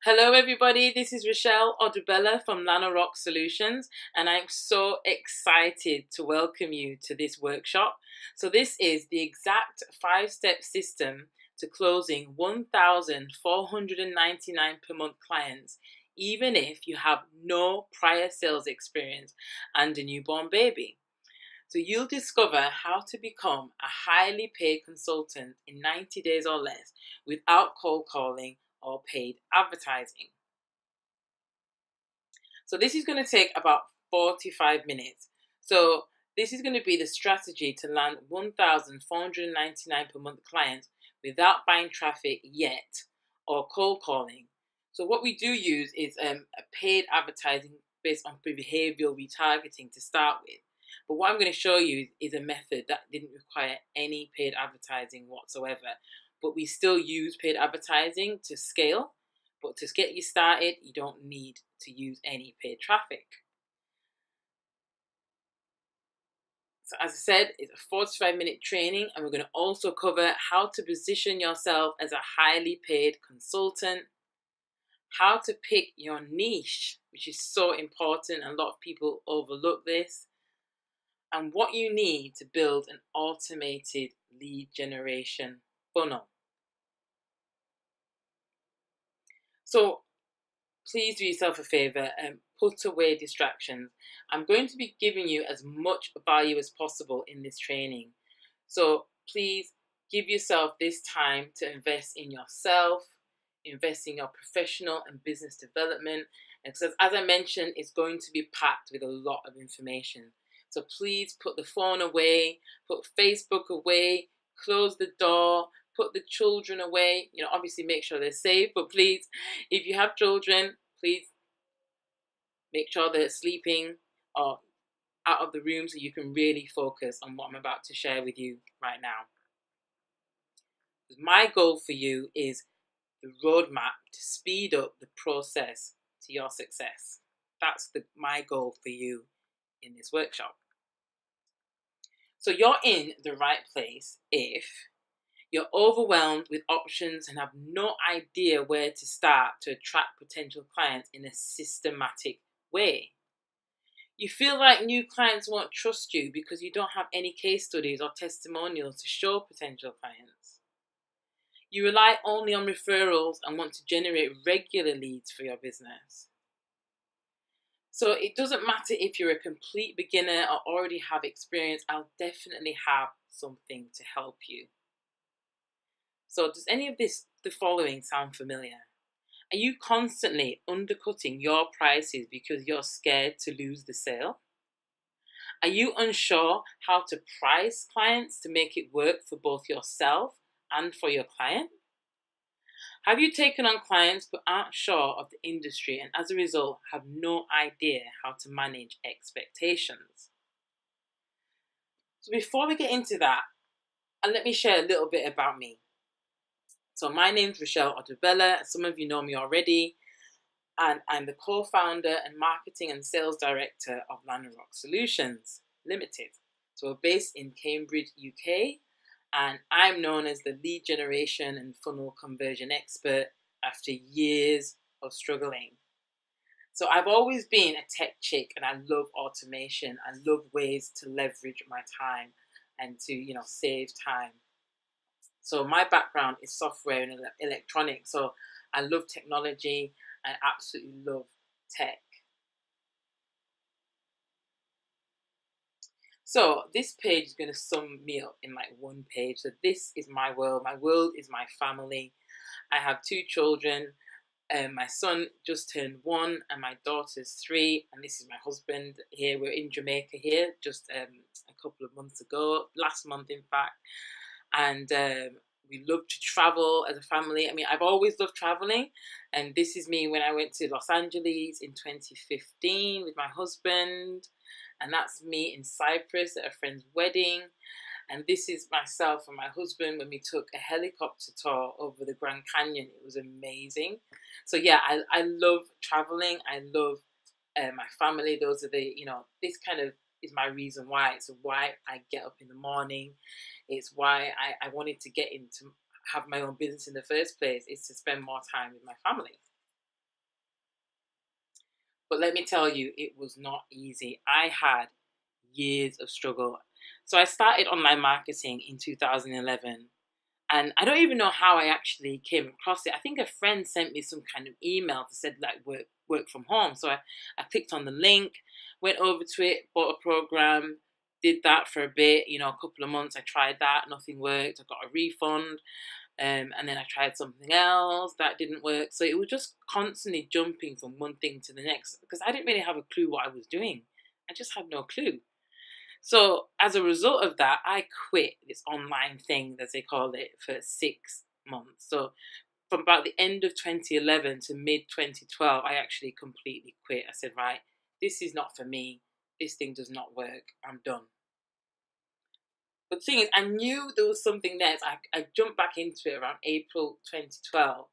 Hello everybody, this is Rochelle Odubela from LanaRoc Solutions, and I'm so excited to welcome you to this workshop. So this is the exact 5-step system to closing 1,499 per month clients, even if you have no prior sales experience and a newborn baby. So you'll discover how to become a highly paid consultant in 90 days or less without cold calling or paid advertising. So this is going to take about 45 minutes. So this is going to be the strategy to land 1,499 per month clients without buying traffic yet or cold calling. So what we do use is a paid advertising based on behavioral retargeting to start with. But what I'm going to show you is a method that didn't require any paid advertising whatsoever. But we still use paid advertising to scale. But to get you started, you don't need to use any paid traffic. So as I said, it's a 45-minute training, and we're going to also cover how to position yourself as a highly paid consultant, how to pick your niche, which is so important, and a lot of people overlook this, and what you need to build an automated lead generation funnel. So please do yourself a favor and put away distractions. I'm going to be giving you as much value as possible in this training. So please give yourself this time to invest in yourself, invest in your professional and business development. And because as I mentioned, it's going to be packed with a lot of information. So please put the phone away, put Facebook away, close the door, put the children away. Obviously make sure they're safe, but please, if you have children, please make sure they're sleeping or out of the room so you can really focus on what I'm about to share with you right now. My goal for you is the roadmap to speed up the process to your success. That's my goal for you in this workshop. So you're in the right place if you're overwhelmed with options and have no idea where to start to attract potential clients in a systematic way. You feel like new clients won't trust you because you don't have any case studies or testimonials to show potential clients. You rely only on referrals and want to generate regular leads for your business. So it doesn't matter if you're a complete beginner or already have experience, I'll definitely have something to help you. So does any of the following sound familiar? Are you constantly undercutting your prices because you're scared to lose the sale? Are you unsure how to price clients to make it work for both yourself and for your client? Have you taken on clients but aren't sure of the industry and as a result have no idea how to manage expectations? So before we get into that, let me share a little bit about me. So my name's Rochelle Odubela. Some of you know me already. And I'm the co-founder and marketing and sales director of LanaRoc Solutions Ltd. So we're based in Cambridge, UK, and I'm known as the lead generation and funnel conversion expert after years of struggling. So I've always been a tech chick, and I love automation. I love ways to leverage my time and to, save time. So my background is software and electronics. So I love technology. I absolutely love tech. So this page is going to sum me up in like one page. So this is my world. My world is my family. I have 2 children. My son just turned 1 and my daughter's 3. And this is my husband here. We're in Jamaica here just a couple of months ago, last month in fact. And we love to travel as a family. I mean, I've always loved traveling. And this is me when I went to Los Angeles in 2015 with my husband. And that's me in Cyprus at a friend's wedding. And this is myself and my husband when we took a helicopter tour over the Grand Canyon. It was amazing. So yeah, I love traveling. I love my family. Those are this kind of is my reason why. It's why I get up in the morning. It's why I wanted to get into have my own business in the first place, is to spend more time with my family. But let me tell you, it was not easy. I had years of struggle. So I started online marketing in 2011. And I don't even know how I actually came across it. I think a friend sent me some kind of email that said like work from home. So I clicked on the link, went over to it, bought a program, did that for a bit, a couple of months. I tried that, nothing worked. I got a refund. And then I tried something else that didn't work. So it was just constantly jumping from one thing to the next because I didn't really have a clue what I was doing. I just had no clue. So as a result of that, I quit this online thing, as they call it, for 6 months. So from about the end of 2011 to mid 2012, I actually completely quit. I said, right, this is not for me. This thing does not work. I'm done. But the thing is, I knew there was something there. So I jumped back into it around April 2012.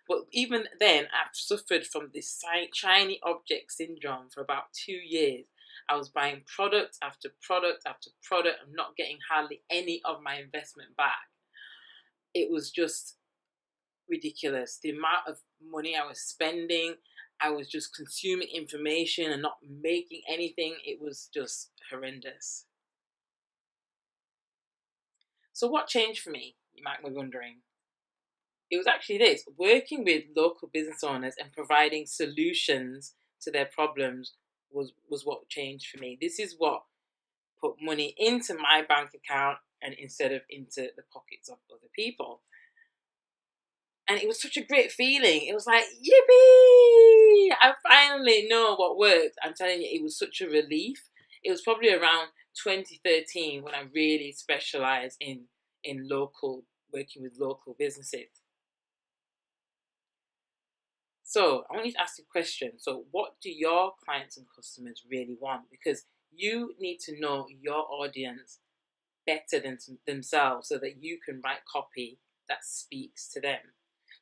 But even then, I've suffered from this shiny object syndrome for about 2 years. I was buying product after product after product. I'm not getting hardly any of my investment back. It was just ridiculous. The amount of money I was spending, I was just consuming information and not making anything. It was just horrendous. So what changed for me, you might be wondering? It was actually this: working with local business owners and providing solutions to their problems was what changed for me. This is what put money into my bank account and instead of into the pockets of other people. And it was such a great feeling. It was like, yippee! I finally know what works. I'm telling you, it was such a relief. It was probably around 2013 when I really specialized in working with local businesses. So I want you to ask a question. So what do your clients and customers really want? Because you need to know your audience better than themselves so that you can write copy that speaks to them.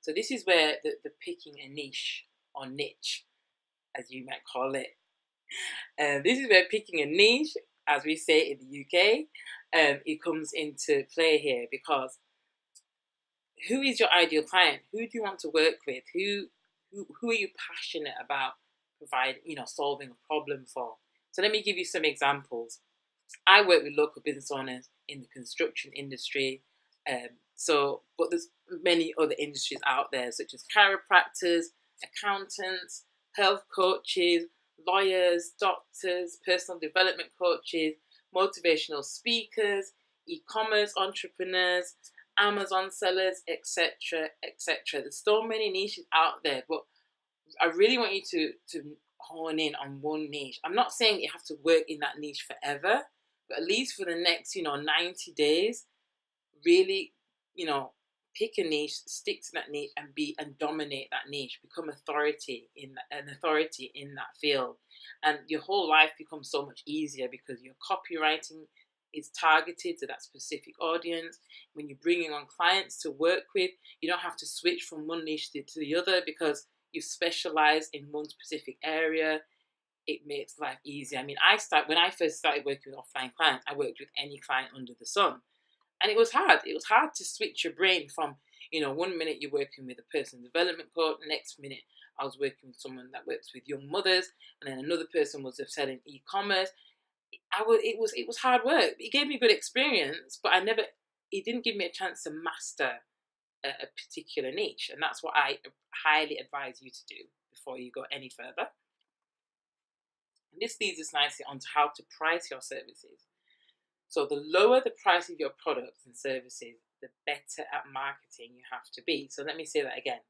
So this is where the picking a niche or niche, as you might call it. This is where picking a niche, as we say in the UK, it comes into play here because who is your ideal client? Who do you want to work with? Who are you passionate about solving a problem for? So let me give you some examples. I work with local business owners in the construction industry. But there's many other industries out there, such as chiropractors, accountants, health coaches, lawyers, doctors, personal development coaches, motivational speakers, e-commerce entrepreneurs, Amazon sellers, etc., etc. There's so many niches out there, but I really want you to hone in on one niche. I'm not saying you have to work in that niche forever, but at least for the next 90 days, really, pick a niche, stick to that niche, and dominate that niche. Become an authority in that field, and your whole life becomes so much easier because your copywriting is targeted to that specific audience. When you're bringing on clients to work with, you don't have to switch from one niche to the other because you specialize in one specific area. It makes life easier. I mean, when I first started working with offline clients, I worked with any client under the sun. And it was hard. It was hard to switch your brain from, 1 minute you're working with a personal development coach, the next minute I was working with someone that works with young mothers, and then another person was selling e-commerce. It was hard work. It gave me good experience, but it didn't give me a chance to master a particular niche. And that's what I highly advise you to do before you go any further. And this leads us nicely onto how to price your services. So the lower the price of your products and services, the better at marketing you have to be. So let me say that again.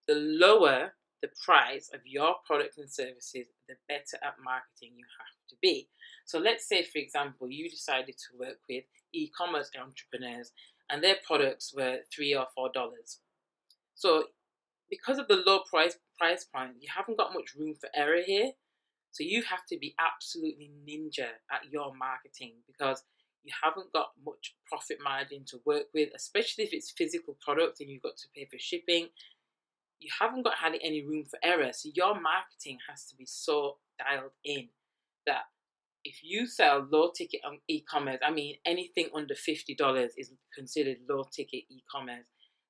The lower the price of your products and services, the better at marketing you have to be. So let's say, for example, you decided to work with e-commerce entrepreneurs and their products were $3 or $4. So because of the low price point, you haven't got much room for error here. So you have to be absolutely ninja at your marketing because you haven't got much profit margin to work with, especially if it's physical product and you've got to pay for shipping. You haven't got hardly any room for error. So your marketing has to be so dialed in that if you sell low ticket on e-commerce, I mean anything under $50 is considered low ticket e-commerce,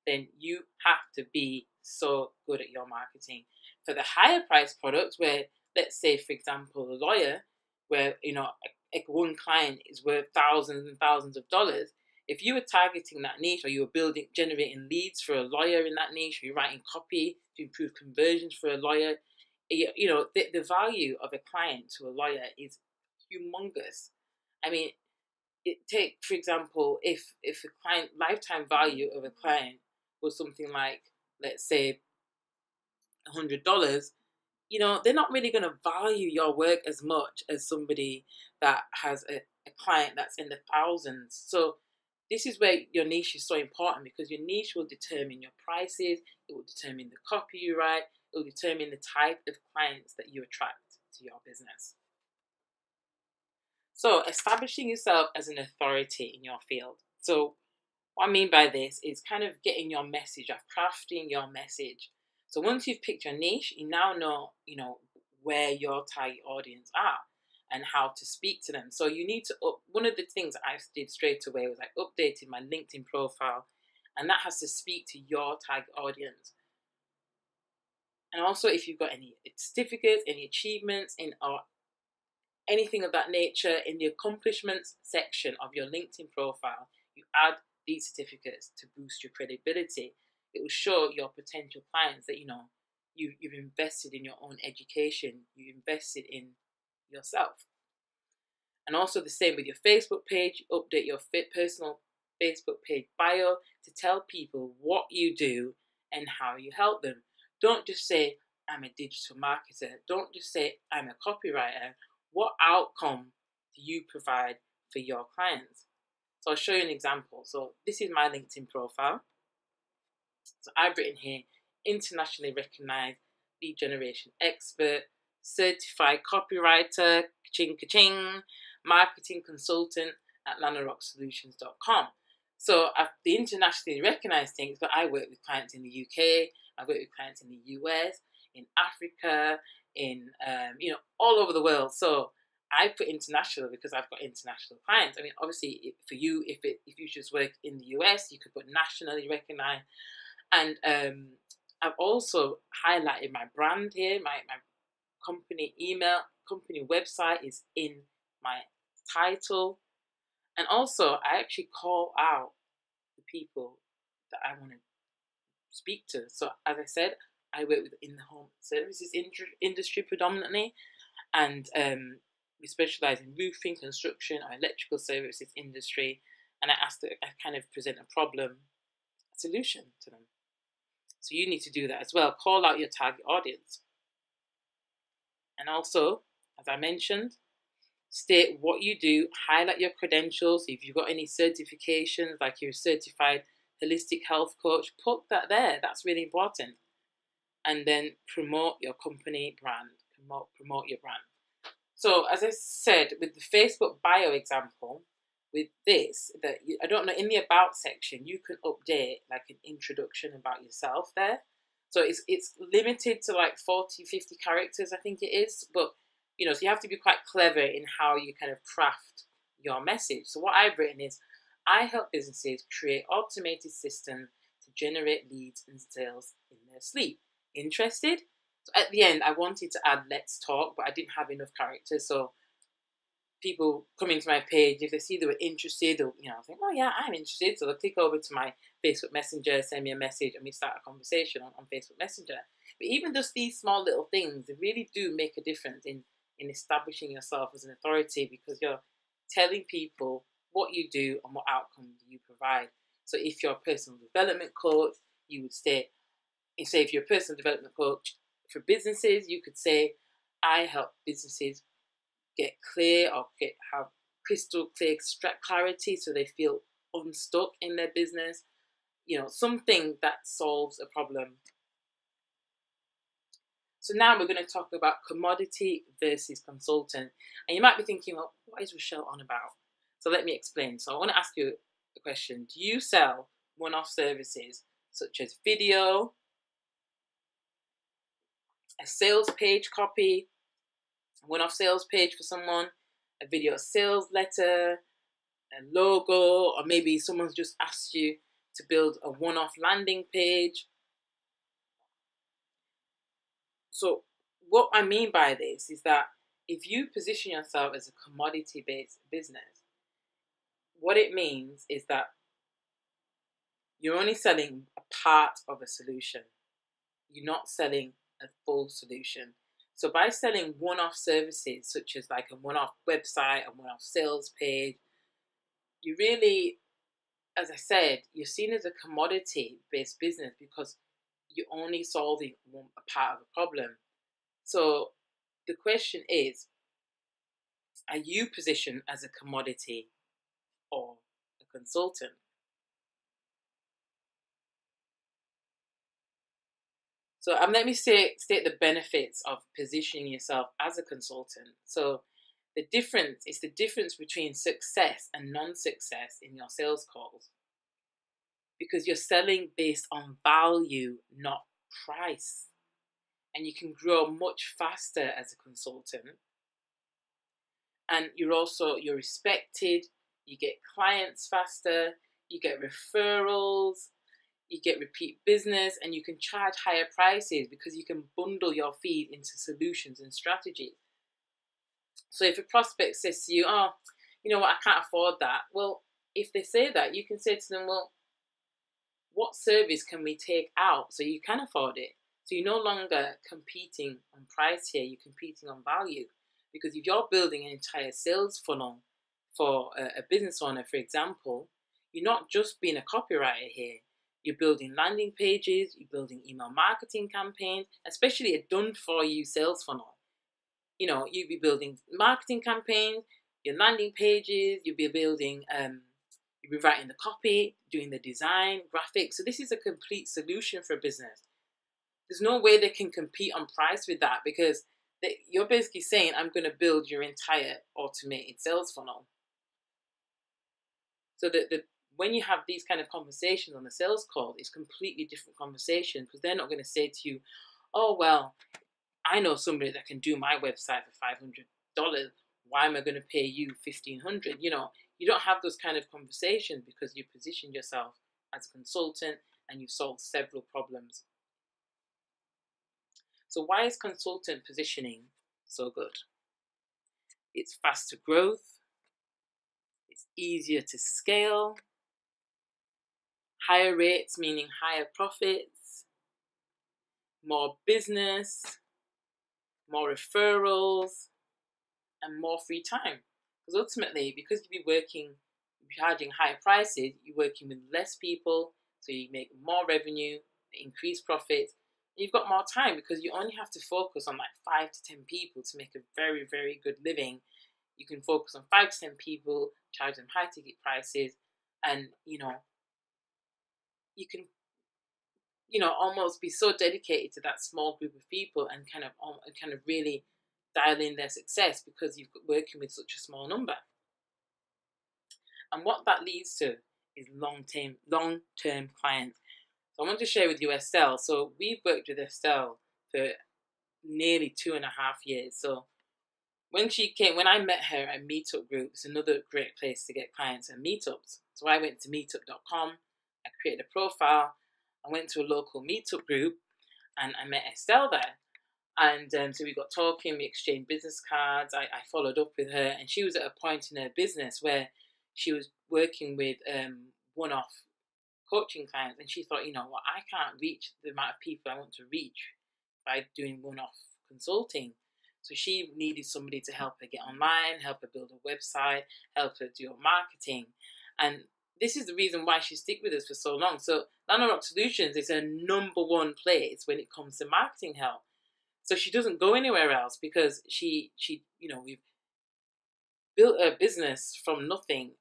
then you have to be so good at your marketing. For the higher price products where let's say, for example, a lawyer, where one client is worth thousands and thousands of dollars. If you were targeting that niche, or you were generating leads for a lawyer in that niche, or you're writing copy to improve conversions for a lawyer, the value of a client to a lawyer is humongous. I mean, take, for example, if a client lifetime value of a client was something like, let's say, $100, they're not really going to value your work as much as somebody that has a client that's in the thousands. So this is where your niche is so important, because your niche will determine your prices, it will determine the copy you write, it will determine the type of clients that you attract to your business. So establishing yourself as an authority in your field. So what I mean by this is kind of getting your message, of crafting your message. So once you've picked your niche, you now know, where your target audience are and how to speak to them. So you need to one of the things I did straight away was I updated my LinkedIn profile, and that has to speak to your target audience. And also, if you've got any certificates, any achievements or anything of that nature in the accomplishments section of your LinkedIn profile, you add these certificates to boost your credibility. It will show your potential clients that you've invested in your own education, you invested in yourself. And also the same with your Facebook page. Update your personal Facebook page bio to tell people what you do and how you help them. Don't just say, I'm a digital marketer. Don't just say, I'm a copywriter. What outcome do you provide for your clients? So I'll show you an example. So this is my LinkedIn profile. So I've written here, internationally recognized lead generation expert, certified copywriter, ka-ching, ka-ching, marketing consultant at LanaRoc So the internationally recognized things, but I work with clients in the UK, I work with clients in the US, in Africa, in all over the world. So I put international because I've got international clients. I mean, obviously, for you, if you just work in the US, you could put nationally recognized. And I've also highlighted my brand here. My company email, company website is in my title. And also, I actually call out the people that I want to speak to. So as I said, I work in the home services industry predominantly, and we specialize in roofing, construction, or electrical services industry. And I kind of present a problem, a solution to them. So you need to do that as well. Call out your target audience. And also, as I mentioned, state what you do, highlight your credentials. If you've got any certifications, like you're a certified holistic health coach, put that there. That's really important. And then promote your company brand. Promote your brand. So as I said, with the Facebook bio example, with this, I don't know, in the about section, you can update like an introduction about yourself there. So it's limited to like 40, 50 characters, I think it is. But, so you have to be quite clever in how you kind of craft your message. So what I've written is, I help businesses create automated systems to generate leads and sales in their sleep. Interested? So at the end, I wanted to add let's talk, but I didn't have enough characters. So people coming to my page, if they see they were interested, they'll think, oh yeah, I'm interested. So they'll click over to my Facebook Messenger, send me a message, and we start a conversation on Facebook Messenger. But even just these small little things, they really do make a difference in establishing yourself as an authority, because you're telling people what you do and what outcomes you provide. So if you're a personal development coach, you would say if you're a personal development coach for businesses, you could say, I help businesses get clear or have crystal clear clarity so they feel unstuck in their business. Something that solves a problem. So now we're going to talk about commodity versus consultant. And you might be thinking, well, what is Rochelle on about? So let me explain. So I want to ask you the question, do you sell one-off services such as video, a sales page copy, a one-off sales page for someone, a video sales letter, a logo, or maybe someone's just asked you to build a one-off landing page? So what I mean by this is that if you position yourself as a commodity-based business, what it means is that you're only selling a part of a solution. You're not selling a full solution. So by selling one-off services, such as like a one-off website, a one-off sales page, you really, as I said, you're seen as a commodity-based business because you're only solving a part of a problem. So the question is, are you positioned as a commodity or a consultant? So let me state the benefits of positioning yourself as a consultant. So the difference is the difference between success and non-success in your sales calls, because you're selling based on value, not price. And you can grow much faster as a consultant. And you're respected, you get clients faster, you get referrals, you get repeat business, and you can charge higher prices because you can bundle your fees into solutions and strategies. So if a prospect says to you, oh, you know what, I can't afford that. Well, if they say that, you can say to them, well, what service can we take out so you can afford it? So you're no longer competing on price here, you're competing on value. Because if you're building an entire sales funnel for a business owner, for example, you're not just being a copywriter here. You're building landing pages, you're building email marketing campaigns, especially a done-for-you sales funnel. You know, you'll be building marketing campaigns, your landing pages, you'll be building, you'll be writing the copy, doing the design, graphics. So this is a complete solution for a business. There's no way they can compete on price with that, because you're basically saying, I'm going to build your entire automated sales funnel. So when you have these kind of conversations on the sales call, it's completely different conversation, because they're not going to say to you, oh, well, I know somebody that can do my website for $500. Why am I going to pay you $1,500? You know, you don't have those kind of conversations because you positioned yourself as a consultant and you've solved several problems. So why is consultant positioning so good? It's faster growth, it's easier to scale, higher rates meaning higher profits, more business, more referrals, and more free time. Because ultimately, because you'll be charging higher prices, you're working with less people, so you make more revenue, increase profits. You've got more time because you only have to focus on like 5 to 10 people to make a very, very good living. You can focus on 5 to 10 people, charge them high ticket prices, and you can almost be so dedicated to that small group of people and kind of really dial in their success because you're working with such a small number. And what that leads to is long-term clients. So I want to share with you Estelle. So we've worked with Estelle for nearly 2.5 years. So when I met her at Meetup Group, it's another great place to get clients and meetups. So I went to meetup.com, I created a profile, I went to a local meetup group, and I met Estelle there. And so we got talking, we exchanged business cards, I followed up with her, and she was at a point in her business where she was working with one-off coaching clients, and she thought, you know what, I can't reach the amount of people I want to reach by doing one-off consulting. So she needed somebody to help her get online, help her build a website, help her do her marketing. And this is the reason why she stuck with us for so long. So LanaRoc Solutions is her #1 place when it comes to marketing help. So she doesn't go anywhere else because we've built a business from nothing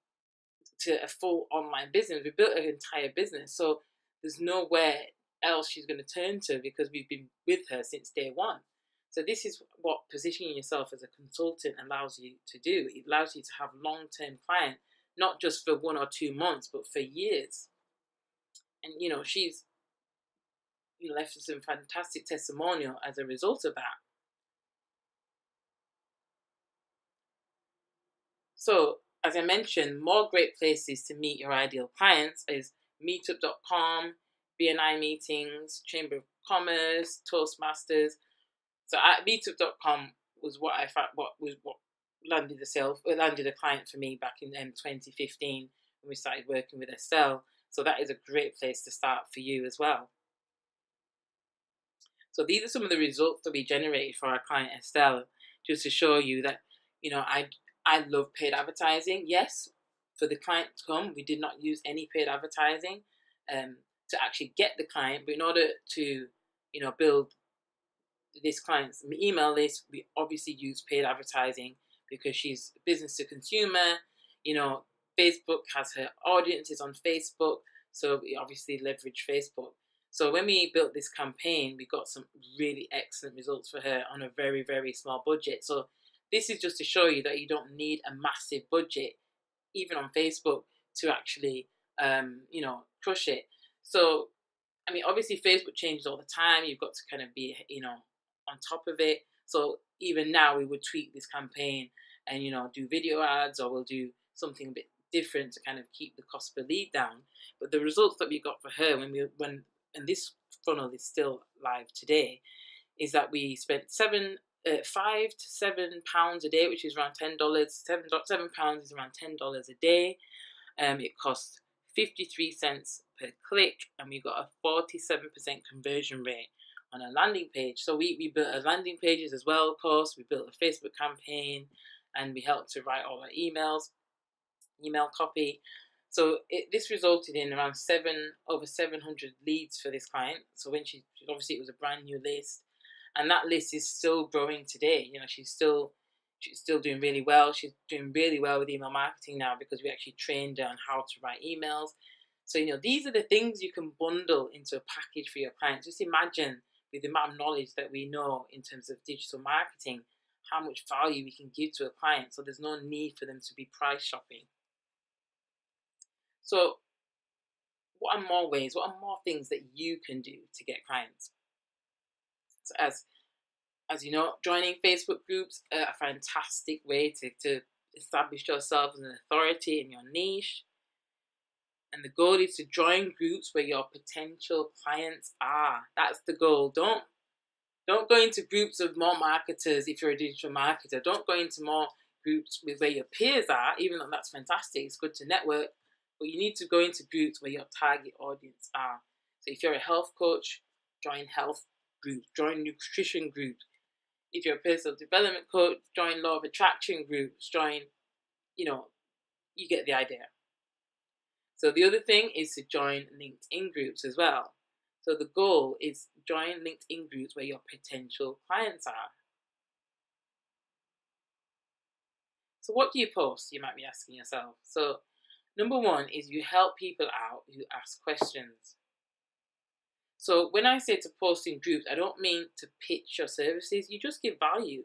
to a full online business. We built an entire business. So there's nowhere else she's going to turn to because we've been with her since day one. So this is what positioning yourself as a consultant allows you to do. It allows you to have long-term clients, not just for 1 or 2 months, but for years. And, she's left some fantastic testimonial as a result of that. So, as I mentioned, more great places to meet your ideal clients is meetup.com, BNI meetings, Chamber of Commerce, Toastmasters. So at meetup.com was what landed landed a client for me back in 2015 when we started working with Estelle. So that is a great place to start for you as well. So these are some of the results that we generated for our client Estelle, just to show you that, I love paid advertising. Yes, for the client to come, we did not use any paid advertising to actually get the client, but in order to, build this client's email list, we obviously use paid advertising because she's business to consumer. Facebook has her audiences on Facebook, so we obviously leverage Facebook. So when we built this campaign, we got some really excellent results for her on a very, very small budget. So this is just to show you that you don't need a massive budget, even on Facebook, to actually, crush it. So, obviously Facebook changes all the time. You've got to kind of be, on top of it. So even now we would tweak this campaign and, do video ads, or we'll do something a bit different to kind of keep the cost per lead down. But the results that we got for her and this funnel is still live today, is that we spent £5 to £7 a day, which is around $10. £7 is around $10 a day. It costs 53 cents per click, and we got a 47% conversion rate on a landing page. So we built a landing pages as well, of course. We built a Facebook campaign, and we helped to write all our email copy. So this resulted in around over 700 leads for this client. So when obviously it was a brand new list, and that list is still growing today. She's still doing really well. She's doing really well with email marketing now because we actually trained her on how to write emails. So, these are the things you can bundle into a package for your clients. Just imagine, with the amount of knowledge that we know in terms of digital marketing, how much value we can give to a client. So there's no need for them to be price shopping. So what are more things that you can do to get clients? So as you know, joining Facebook groups are a fantastic way to establish yourself as an authority in your niche. And the goal is to join groups where your potential clients are. That's the goal. Don't go into groups of more marketers if you're a digital marketer. Don't go into more groups with where your peers are, even though that's fantastic. It's good to network. But you need to go into groups where your target audience are. So if you're a health coach, join health groups, join nutrition groups. If you're a personal development coach, join law of attraction groups, you get the idea. So the other thing is to join LinkedIn groups as well. So the goal is join LinkedIn groups where your potential clients are. So what do you post? You might be asking yourself. So number one is you help people out who ask questions. So when I say to post in groups, I don't mean to pitch your services. You just give value.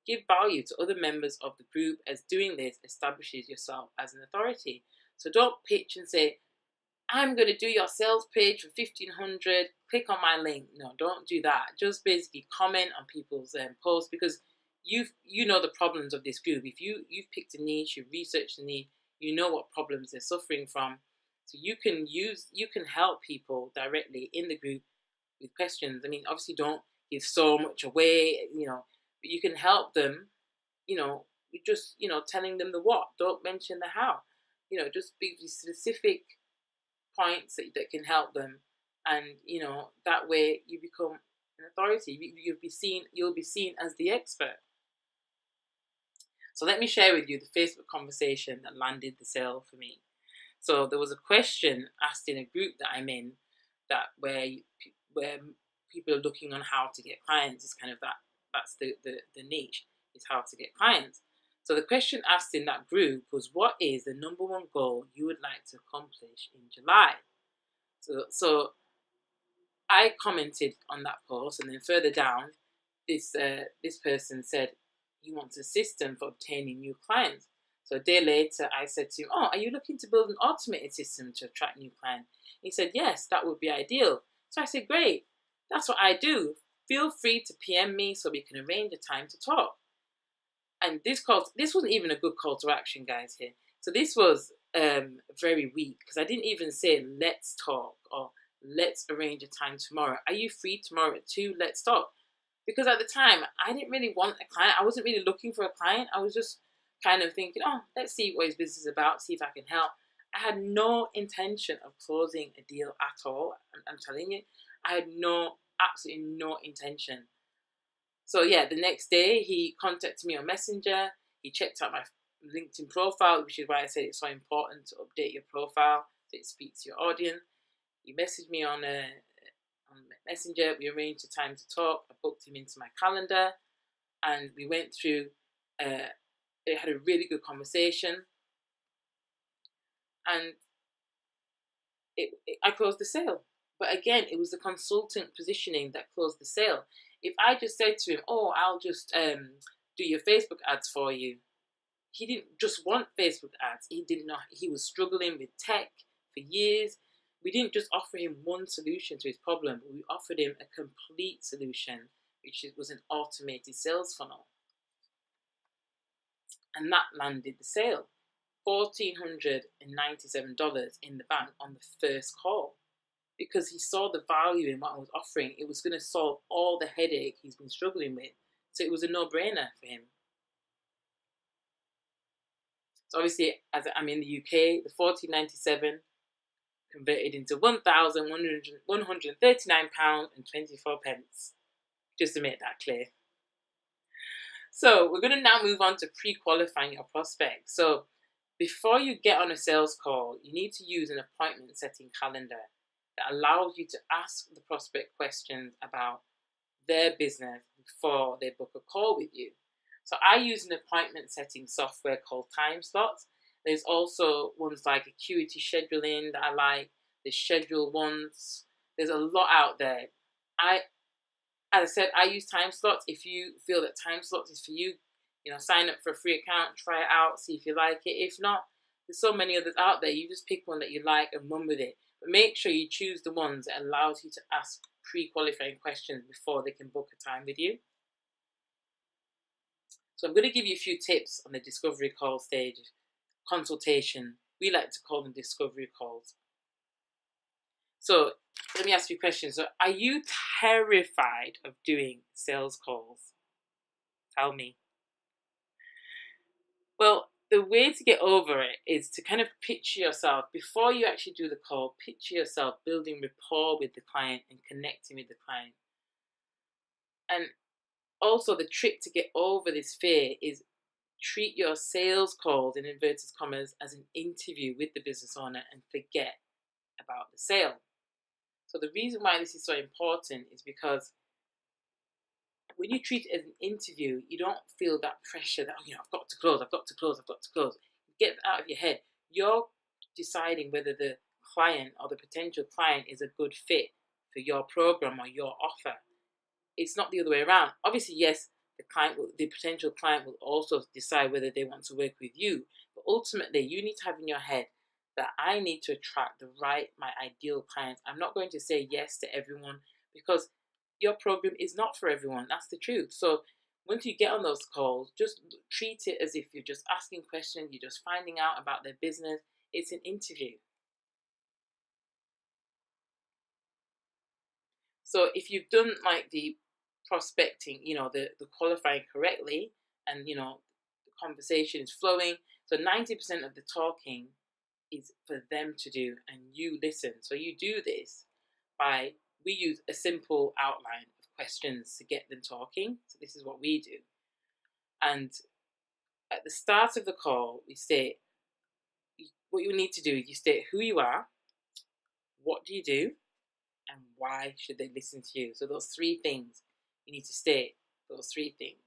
Give value to other members of the group, as doing this establishes yourself as an authority. So don't pitch and say, I'm going to do your sales page for $1,500. Click on my link. No, don't do that. Just basically comment on people's posts, because you know the problems of this group. If you've picked a niche, you've researched the niche, you know what problems they're suffering from. So you can help people directly in the group with questions. Obviously don't give so much away, but you can help them, just, telling them the what. Don't mention the how. Just be specific points that can help them, and that way you become an authority. You'll be seen as the expert. So let me share with you the Facebook conversation that landed the sale for me. So there was a question asked in a group that I'm in, that where people are looking on how to get clients. Is kind of that's the niche, is how to get clients. So the question asked in that group was, what is the number one goal you would like to accomplish in July? So I commented on that post, and then further down, this person said he wants a system for obtaining new clients. So a day later, I said to him, "Oh, are you looking to build an automated system to attract new clients?" He said, "Yes, that would be ideal." So I said, "Great, that's what I do. Feel free to PM me so we can arrange a time to talk." And this wasn't even a good call to action, guys, here. So this was very weak, because I didn't even say let's talk or let's arrange a time tomorrow. Are you free tomorrow at 2? Let's talk. Because at the time, I didn't really want a client. I wasn't really looking for a client. I was just kind of thinking, oh, let's see what his business is about, see if I can help. I had no intention of closing a deal at all. I'm telling you, I had absolutely no intention. So yeah, the next day he contacted me on Messenger. He checked out my LinkedIn profile, which is why I said it's so important to update your profile so it speaks to your audience. He messaged me on Messenger. We arranged a time to talk. I booked him into my calendar, and we went through. It had a really good conversation, and I closed the sale. But again, it was the consultant positioning that closed the sale. If I just said to him, "Oh, I'll just do your Facebook ads for you," he didn't just want Facebook ads. He didn't know. He was struggling with tech for years. We didn't just offer him one solution to his problem, but we offered him a complete solution, which was an automated sales funnel. And that landed the sale. $1,497 in the bank on the first call, because he saw the value in what I was offering. It was going to solve all the headache he's been struggling with. So it was a no-brainer for him. So obviously, as I'm in the UK, the $1,497 converted into £1,139.24, just to make that clear. So we're going to now move on to pre-qualifying your prospect. So before you get on a sales call, you need to use an appointment setting calendar that allows you to ask the prospect questions about their business before they book a call with you. So I use an appointment setting software called Time Slots. There's also ones like Acuity Scheduling that I like. There's Schedule ones. There's a lot out there. As I said, I use Time Slots. If you feel that Time Slots is for you, sign up for a free account, try it out, see if you like it. If not, there's so many others out there. You just pick one that you like and run with it. But make sure you choose the ones that allows you to ask pre-qualifying questions before they can book a time with you. So I'm going to give you a few tips on the discovery call stage, consultation. We like to call them discovery calls. So let me ask you questions. So are you terrified of doing sales calls? Tell me. Well, the way to get over it is to kind of picture yourself, before you actually do the call, picture yourself building rapport with the client and connecting with the client. And also the trick to get over this fear is treat your sales calls, in inverted commas, as an interview with the business owner and forget about the sale. So the reason why this is so important is because when you treat it as an interview, you don't feel that pressure that, I've got to close, I've got to close, I've got to close. Get that out of your head. You're deciding whether the client or the potential client is a good fit for your program or your offer. It's not the other way around. Obviously, yes, the potential client will also decide whether they want to work with you. But ultimately, you need to have in your head that I need to attract my ideal clients. I'm not going to say yes to everyone, because your program is not for everyone. That's the truth. So once you get on those calls, just treat it as if you're just asking questions, you're just finding out about their business. It's an interview. So if you've done like the prospecting, the qualifying correctly, and the conversation is flowing, so 90% of the talking is for them to do and you listen. So you do this we use a simple outline of questions to get them talking. So this is what we do. And at the start of the call, we state what you need to do. You state who you are, what do you do, and why should they listen to you. So those three things, you need to state those three things.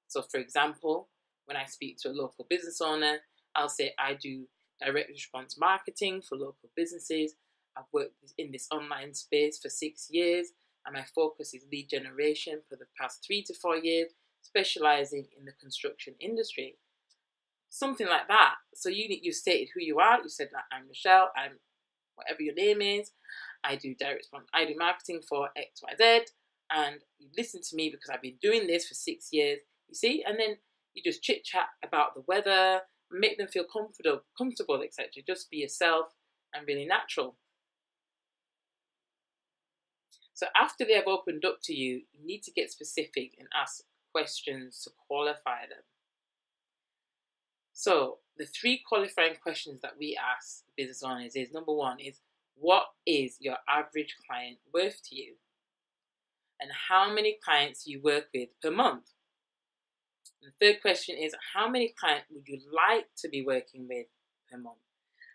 So for example, when I speak to a local business owner, I'll say I do direct response marketing for local businesses. I've worked in this online space for 6 years, and my focus is lead generation for the past 3 to 4 years, specializing in the construction industry. Something like that. So you stated who you are. You said that I'm Rochelle, I'm whatever your name is. I do direct response. I do marketing for XYZ, and you listen to me because I've been doing this for 6 years. You see, and then you just chit chat about the weather, make them feel comfortable, etc. Just be yourself and really natural. So after they have opened up to you, you need to get specific and ask questions to qualify them. So the 3 qualifying questions that we ask business owners is, number 1 is, what is your average client worth to you? And how many clients you work with per month? And the 3rd question is, how many clients would you like to be working with per month?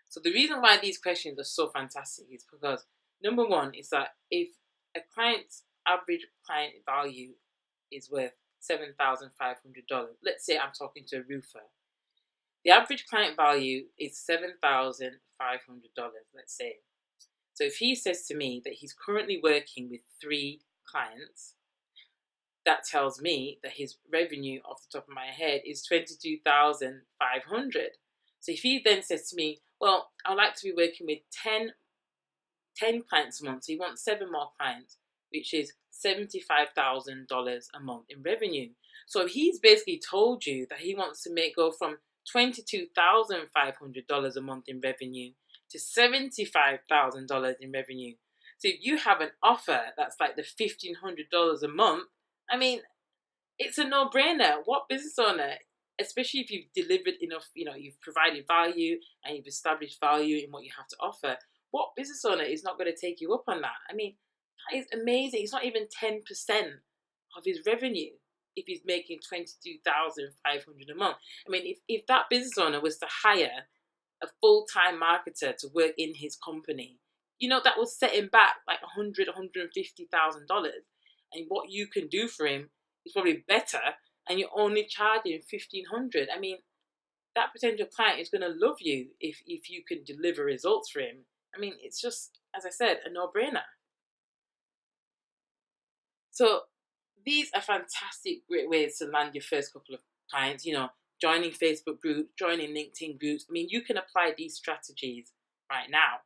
So the reason why these questions are so fantastic is because, number 1 is that if a client's average client value is worth $7,500, let's say I'm talking to a roofer, the average client value is $7,500, let's say. So if he says to me that he's currently working with 3 clients, that tells me that his revenue off the top of my head is $22,500. So if he then says to me, well, I'd like to be working with 10 clients a month, so he wants 7 more clients, which is $75,000 a month in revenue. So he's basically told you that he wants to go from $22,500 a month in revenue to $75,000 in revenue. So if you have an offer that's like the $1,500 a month, I mean, it's a no-brainer. What business owner, especially if you've delivered enough, you've provided value and you've established value in what you have to offer, what business owner is not going to take you up on that? I mean, that is amazing. It's not even 10% of his revenue if he's making $22,500 a month. I mean, if that business owner was to hire a full-time marketer to work in his company, that would set him back like $150,000. And what you can do for him is probably better, and you're only charging $1,500. I mean, that potential client is going to love you if you can deliver results for him. I mean, it's just, as I said, a no-brainer. So these are fantastic, great ways to land your first couple of clients. Joining Facebook groups, joining LinkedIn groups. I mean, you can apply these strategies right now,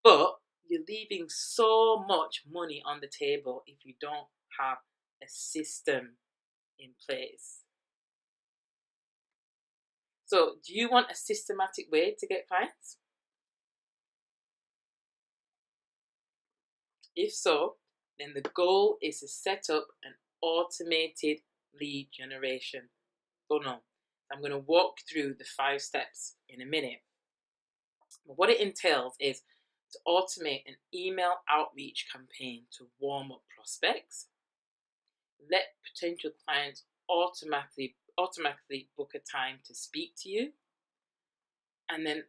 but you're leaving so much money on the table if you don't have a system in place. So do you want a systematic way to get clients? If so, then the goal is to set up an automated lead generation funnel. I'm going to walk through the 5 steps in a minute. But what it entails is to automate an email outreach campaign to warm up prospects, let potential clients automatically book a time to speak to you, and then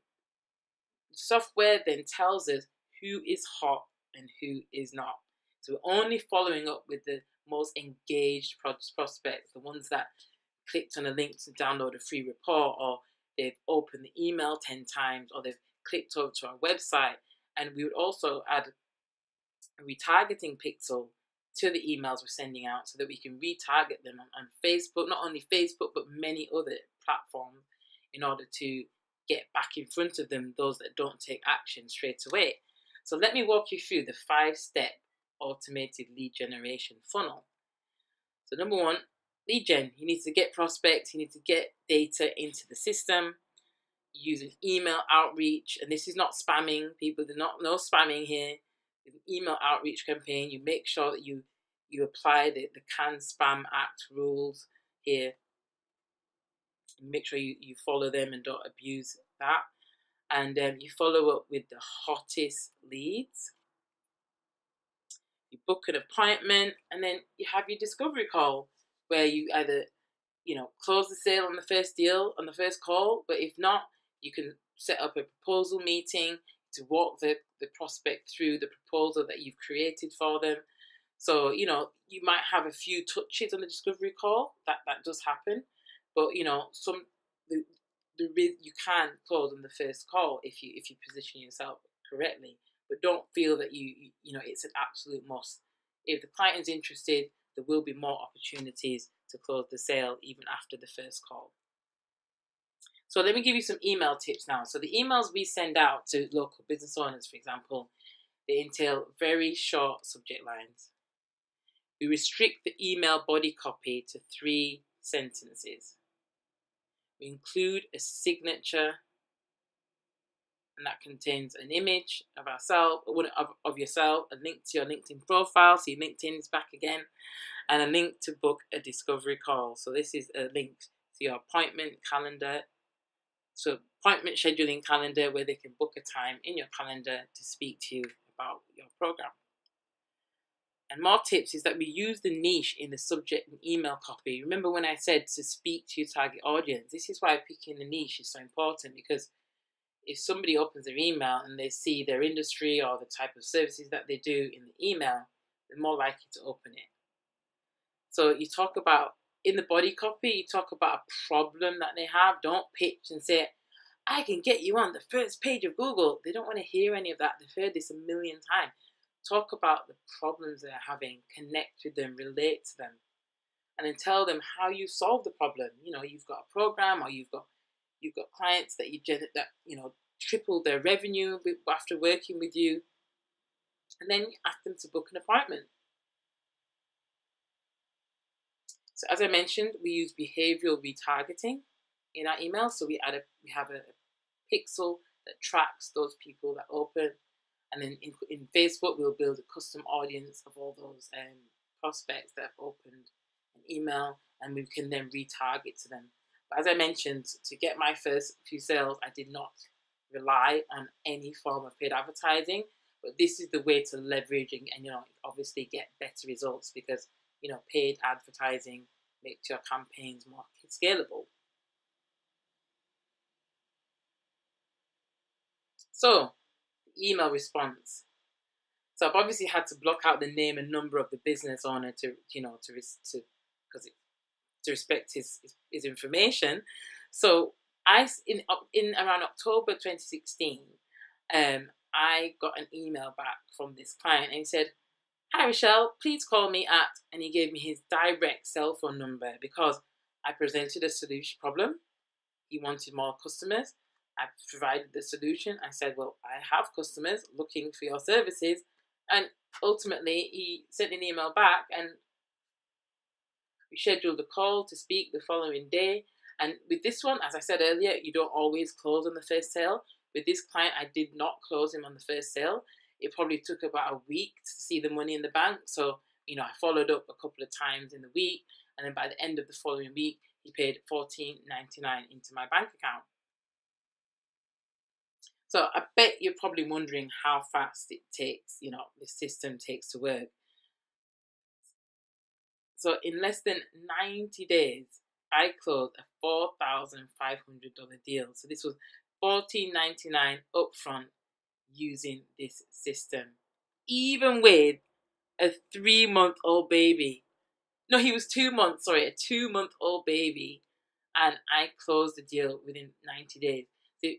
the software then tells us who is hot and who is not. So we're only following up with the most engaged prospects, the ones that clicked on a link to download a free report, or they've opened the email 10 times, or they've clicked over to our website. And we would also add a retargeting pixel to the emails we're sending out so that we can retarget them on Facebook, not only Facebook, but many other platforms, in order to get back in front of them, those that don't take action straight away. So let me walk you through the 5-step automated lead generation funnel. So number 1, lead gen. You need to get prospects, you need to get data into the system using email outreach. And this is not spamming people, no spamming here. With an email outreach campaign, you make sure that you apply the Can Spam Act rules here. Make sure you follow them and don't abuse that. And you follow up with the hottest leads. You book an appointment, and then you have your discovery call, where you either close the sale on the first deal, on the first call, but if not, you can set up a proposal meeting to walk the prospect through the proposal that you've created for them. So, you might have a few touches on the discovery call. That does happen. But, you can close on the first call if you position yourself correctly. But don't feel that it's an absolute must. If the client is interested, there will be more opportunities to close the sale even after the first call. So let me give you some email tips now. So the emails we send out to local business owners, for example, they entail very short subject lines. We restrict the email body copy to 3 sentences. We include a signature and that contains an image of ourselves, of yourself, a link to your LinkedIn profile, so your LinkedIn is back again, and a link to book a discovery call. So this is a link to your appointment calendar, so appointment scheduling calendar, where they can book a time in your calendar to speak to you about your program. And more tips is that we use the niche in the subject and email copy. Remember when I said to speak to your target audience? This is why picking the niche is so important, because if somebody opens their email and they see their industry or the type of services that they do in the email, they're more likely to open it. So you talk about, in the body copy, you talk about a problem that they have. Don't pitch and say, I can get you on the first page of Google. They don't want to hear any of that. They've heard this a million times. Talk about the problems they're having, connect with them, relate to them, and then tell them how you solve the problem. You know, you've got a program, or you've got clients that triple their revenue after working with you, and then you ask them to book an appointment. So as I mentioned, we use behavioral retargeting in our emails. So we have a pixel that tracks those people that open. And then in Facebook, we'll build a custom audience of all those prospects that have opened an email, and we can then retarget to them. But as I mentioned, to get my first few sales, I did not rely on any form of paid advertising. But this is the way to leverage and obviously get better results, because paid advertising makes your campaigns more scalable. So, email response. So I've obviously had to block out the name and number of the business owner to respect his information. So in around October 2016, I got an email back from this client, and he said, "Hi Rochelle, please call me at," and he gave me his direct cell phone number because I presented a solution problem. He wanted more customers. I provided the solution. I said, well, I have customers looking for your services. And ultimately, he sent an email back, and we scheduled a call to speak the following day. And with this one, as I said earlier, you don't always close on the first sale. With this client, I did not close him on the first sale. It probably took about a week to see the money in the bank. So, I followed up a couple of times in the week. And then by the end of the following week, he paid $14.99 into my bank account. So I bet you're probably wondering how fast it takes, the system takes to work. So in less than 90 days, I closed a $4,500 deal. So this was $14.99 upfront using this system, even with a 3-month-old baby. No, he was 2 months, sorry, a 2-month-old baby. And I closed the deal within 90 days. So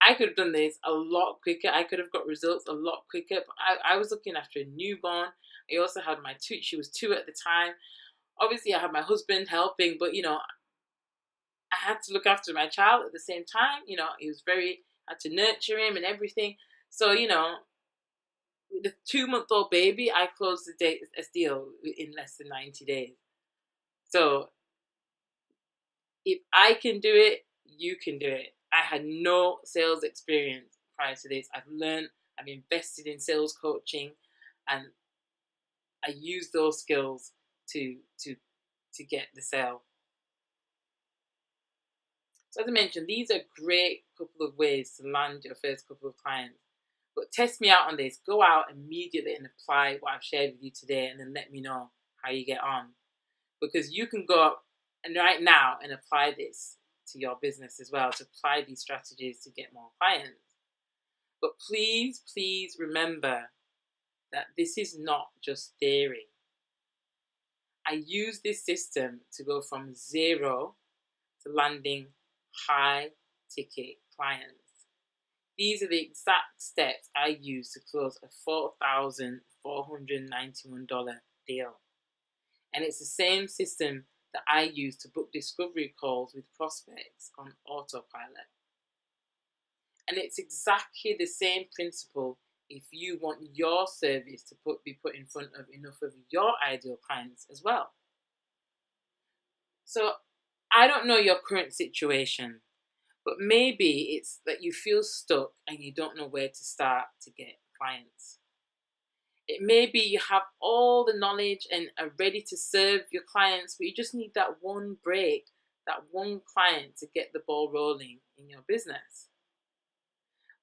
I could have done this a lot quicker. I could have got results a lot quicker. But I was looking after a newborn. I also had my two. She was 2 at the time. Obviously, I had my husband helping, but I had to look after my child at the same time. He was I had to nurture him and everything. So with the 2-month-old baby, I closed the deal in less than 90 days. So if I can do it, you can do it. I had no sales experience prior to this. I've invested in sales coaching, and I use those skills to get the sale. So as I mentioned, these are great couple of ways to land your first couple of clients. But test me out on this. Go out immediately and apply what I've shared with you today, and then let me know how you get on. Because you can go up and right now and apply this to your business as well, to apply these strategies to get more clients. But please, please remember that this is not just theory. I use this system to go from 0 to landing high ticket clients. These are the exact steps I use to close a $4,491 deal. And it's the same system that I use to book discovery calls with prospects on autopilot. And it's exactly the same principle if you want your service to be put in front of enough of your ideal clients as well. So I don't know your current situation, But maybe it's that you feel stuck and you don't know where to start to get clients. It may be you have all the knowledge and are ready to serve your clients, but you just need that one break, that one client to get the ball rolling in your business.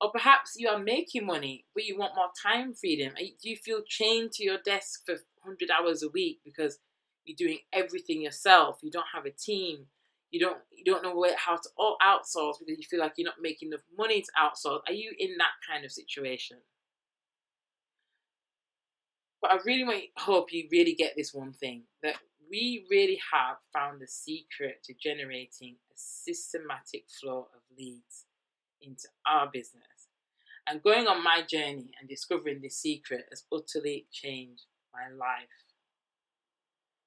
Or perhaps you are making money, but you want more time freedom. Do you feel chained to your desk for 100 hours a week because you're doing everything yourself? You don't have a team. You don't know how to outsource because you feel like you're not making enough money to outsource. Are you in that kind of situation? But I really hope you really get this one thing, that we really have found the secret to generating a systematic flow of leads into our business. And going on my journey and discovering this secret has utterly changed my life.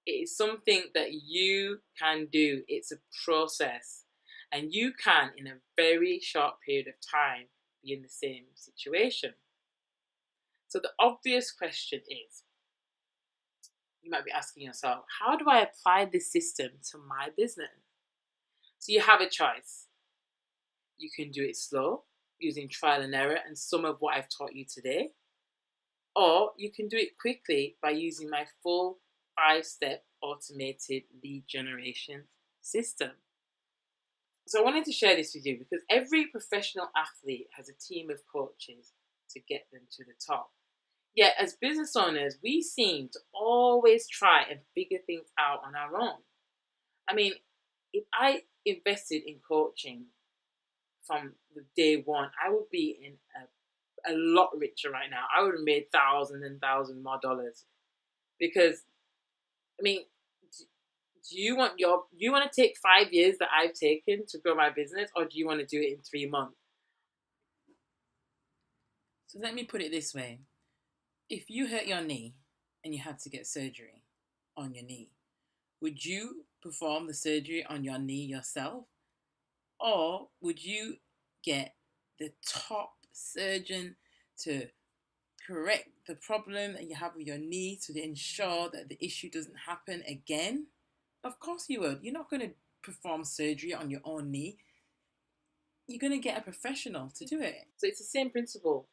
It is something that you can do. It's a process. And you can, in a very short period of time, be in the same situation. So the obvious question is, you might be asking yourself, how do I apply this system to my business? So you have a choice. You can do it slow, using trial and error and some of what I've taught you today. Or you can do it quickly by using my full 5-step automated lead generation system. So I wanted to share this with you because every professional athlete has a team of coaches to get them to the top. Yet as business owners, we seem to always try and figure things out on our own. I mean, if I invested in coaching from the day one, I would be in a lot richer right now. I would have made thousands and thousands more dollars. Because, I mean, do you want to take 5 years that I've taken to grow my business, or do you want to do it in 3 months? So let me put it this way. If you hurt your knee and you had to get surgery on your knee, would you perform the surgery on your knee yourself? Or would you get the top surgeon to correct the problem that you have with your knee to ensure that the issue doesn't happen again? Of course you would. You're not going to perform surgery on your own knee. You're going to get a professional to do it. So it's the same principle.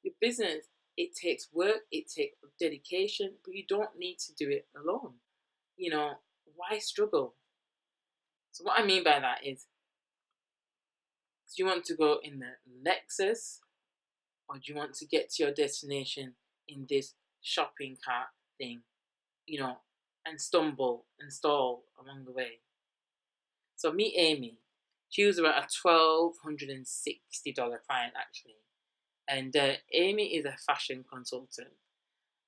Your business, it takes work, it takes dedication, but you don't need to do it alone. Why struggle? So what I mean by that is, do you want to go in the Lexus, or do you want to get to your destination in this shopping cart thing, and stumble and stall along the way? So meet Amy. She was about a $1,260 client actually. And Amy is a fashion consultant.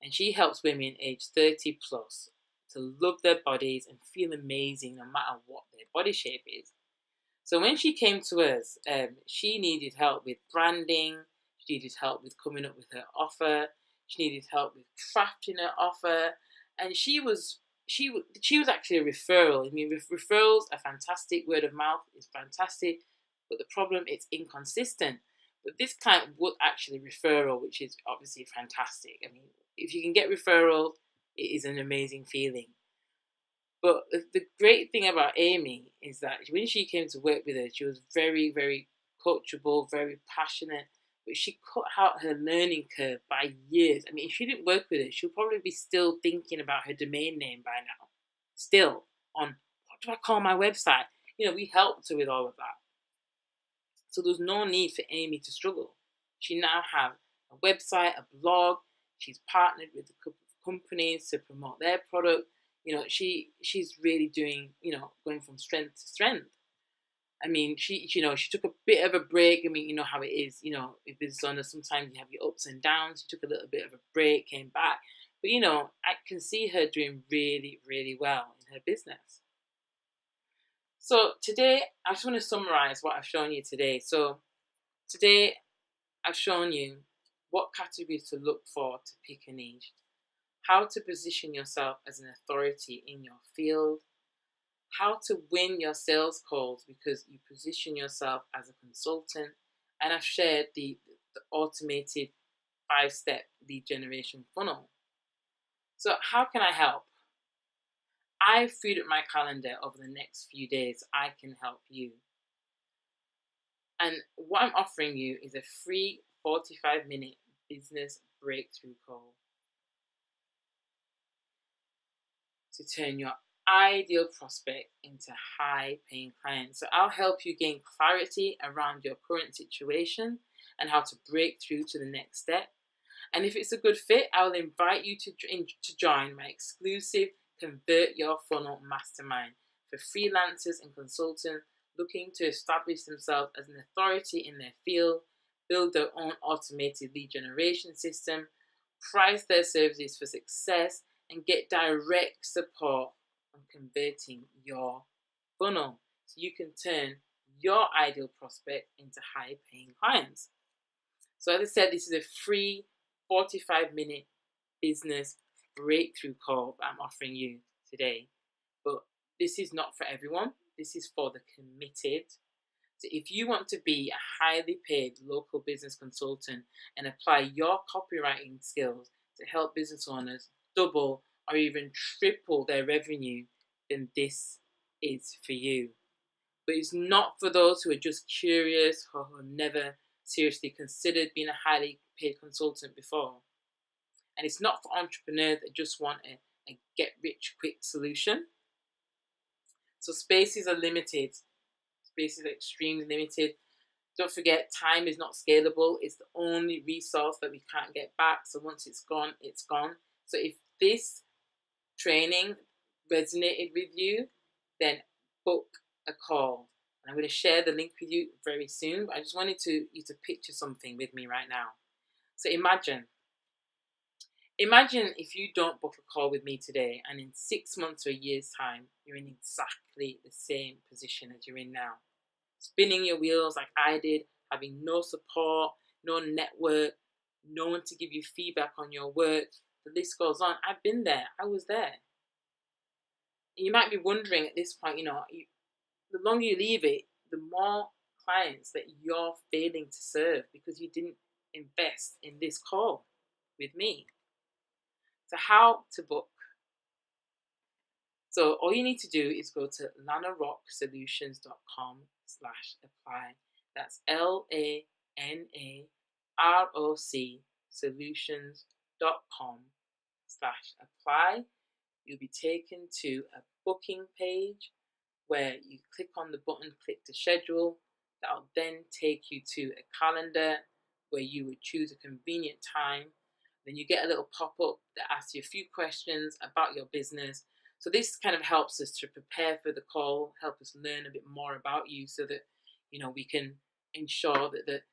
And she helps women aged 30 plus to love their bodies and feel amazing no matter what their body shape is. So when she came to us, she needed help with branding. She needed help with coming up with her offer. She needed help with crafting her offer. And she was actually a referral. I mean, referrals are fantastic. Word of mouth is fantastic. But the problem, it's inconsistent. But this client was actually referral, which is obviously fantastic. I mean, if you can get referrals, it is an amazing feeling. But the great thing about Amy is that when she came to work with her, she was very, very coachable, very passionate. But she cut out her learning curve by years. I mean, if she didn't work with her, she'll probably be still thinking about her domain name by now. Still on, what do I call my website? We helped her with all of that. So there's no need for Amy to struggle. She now has a website, a blog. She's partnered with a couple of companies to promote their product. She's really doing, going from strength to strength. I mean, she took a bit of a break. I mean, you know how it is, with business owners, sometimes you have your ups and downs. She took a little bit of a break, came back. But, I can see her doing really, really well in her business. So today, I just want to summarize what I've shown you today. So today, I've shown you what categories to look for to pick a niche, how to position yourself as an authority in your field, how to win your sales calls because you position yourself as a consultant, and I've shared the automated 5-step lead generation funnel. So how can I help? I've freed up my calendar over the next few days. I can help you. And what I'm offering you is a free 45-minute business breakthrough call to turn your ideal prospect into high-paying clients. So I'll help you gain clarity around your current situation and how to break through to the next step. And if it's a good fit, I will invite you to join my exclusive Convert Your Funnel Mastermind for freelancers and consultants looking to establish themselves as an authority in their field, build their own automated lead generation system, price their services for success, and get direct support on converting your funnel so you can turn your ideal prospect into high-paying clients. So as I said, this is a free 45-minute business breakthrough call that I'm offering you today. But this is not for everyone. This is for the committed. So if you want to be a highly paid local business consultant and apply your copywriting skills to help business owners double or even triple their revenue, then this is for you. But it's not for those who are just curious or who have never seriously considered being a highly paid consultant before. And it's not for entrepreneurs that just want a get-rich-quick solution. So spaces are limited. Spaces are extremely limited. Don't forget, time is not scalable. It's the only resource that we can't get back. So once it's gone, it's gone. So if this training resonated with you, then book a call. And I'm going to share the link with you very soon. But I just wanted you to picture something with me right now. So imagine if you don't book a call with me today, and in 6 months or a year's time, you're in exactly the same position as you're in now. Spinning your wheels like I did, having no support, no network, no one to give you feedback on your work. The list goes on. I've been there. I was there. And you might be wondering at this point, the longer you leave it, the more clients that you're failing to serve because you didn't invest in this call with me. So how to book? So all you need to do is go to LanaRocSolutions.com/apply. That's LanaRoc Solutions.com/apply. You'll be taken to a booking page where you click on the button, click to schedule. That'll then take you to a calendar where you would choose a convenient time. Then you get a little pop-up that asks you a few questions about your business. So this kind of helps us to prepare for the call, help us learn a bit more about you so that, we can ensure that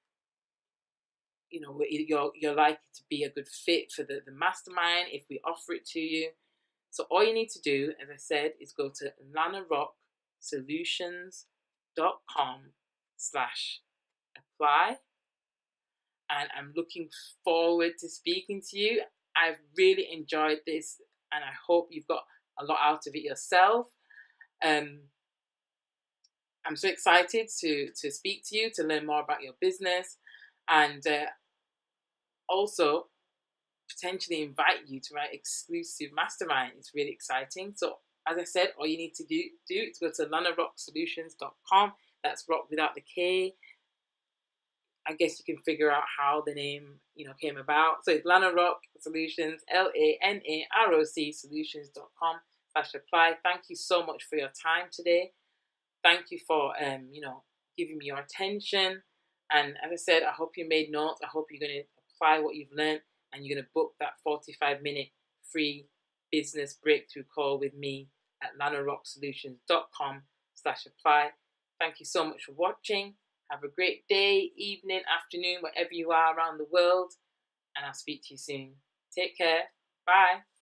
you're likely to be a good fit for the mastermind if we offer it to you. So all you need to do, as I said, is go to LanaRocSolutions.com/apply. And I'm looking forward to speaking to you. I've really enjoyed this, and I hope you've got a lot out of it yourself. I'm so excited to speak to you, to learn more about your business, and also potentially invite you to my exclusive mastermind. It's really exciting. So as I said, all you need to do is go to LanaRocSolutions.com. That's rock without the K. I guess you can figure out how the name, came about. So it's LanaRoc Solutions, LanaRoc Solutions.com/apply. Thank you so much for your time today. Thank you for, giving me your attention. And as I said, I hope you made notes. I hope you're going to apply what you've learned and you're going to book that 45-minute free business breakthrough call with me at LanaRocSolutions.com/apply. Thank you so much for watching. Have a great day, evening, afternoon, wherever you are around the world. And I'll speak to you soon. Take care. Bye.